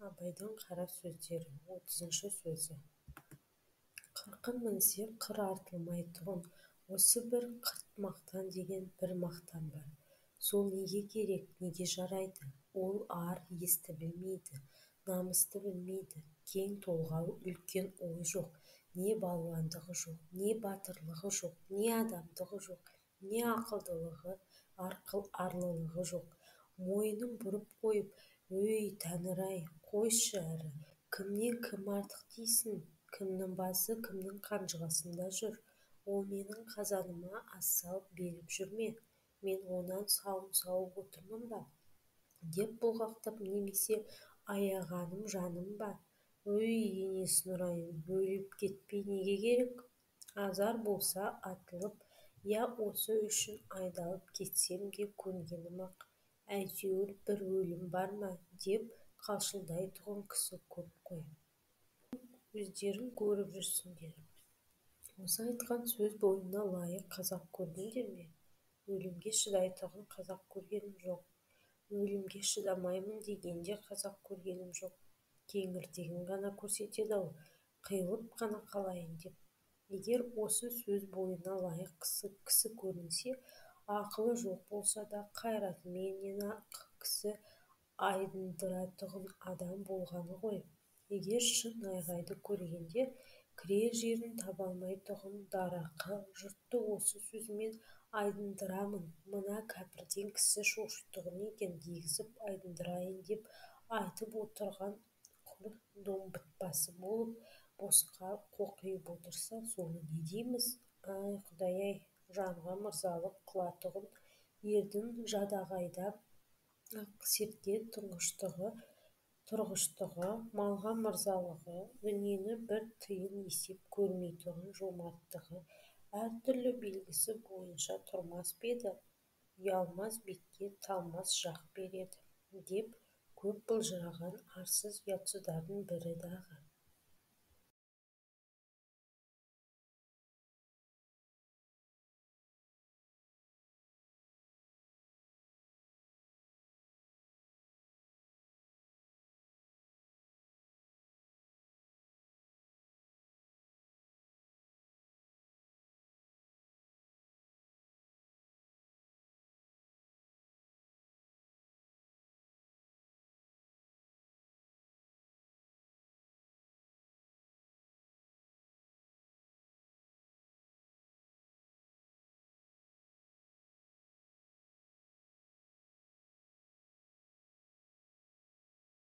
Абайдың қара сөздері 30 сөзі. Қырқын мінсе қыр артылмайтұғын, осы бір қырт мақтан деген бір мақтан бар. Сол неге керек, неге жарайды? Ол ар есті білмейді, намысты білмейді, кең толғау үлкен ой жоқ, не балуандығы жоқ, не батырлығы жоқ, не адамдығы жоқ, не ақылдылығы, арлылығы жоқ. Мойнын бұрып қойып, өй Тәңір-ай, қойшы әрі, кімнен кім артық дейсің, кімнің басы кімнің қанжығасында жүр, ол менің қазаныма ас салып беріп жүр ме, мен онан сауын сауып отырмын ба, деп бұлғақтап немесе аяғаным жаным ба, өй енесін ұрайын, өліп кетпей неге керек, азар болса атылып, я осы үшін айдалып кетсем де көнгенім-ақ, әйтеуір бір өлім бар ма, деп қалшылдайтұғын кісі көп қой. Өздерің көріп жүрсіңдер. Осы айтқан сөз бойына лайық қазақ көрдіңдер ме? Өлімге шыдайтұғын қазақ көргенім жоқ. Өлімге шыдамаймын дегенде қазақ көргенім жоқ. Кеңірдегін ғана көрсетеді-ау, қиылып қана қалайын деп. Егер осы сөз бойына лайық кісі көрінсе, ақылы жоқ болса да қайратымен ақ кісі айдындыратұғын адам болғаны ғой. Егер шын айғайды көргенде кірер жерін таба алмайтұғын дарақы жұртты осы сөзімен айдындырамын, мына кәпірден кісі шошитұғын екен, дегізіп айдындырайын деп айтып отырған құр домбытпасы болып, босқа қоқиып отырса, соны не дейміз? Ай, Құдай-ай, жанға мырзалық қылатұғын ердің жадағайда ақ сертке тұрғыштығы, малға мырзалығы, дүниені бір тиын есеп көрмейтұғын жомарттығы әртүрлі белгісі бойынша тұрмас па еді? Ұялмас бетке талмас жақ береді, деп көп былжыраған арсыз ұятсыздардың бірі дағы.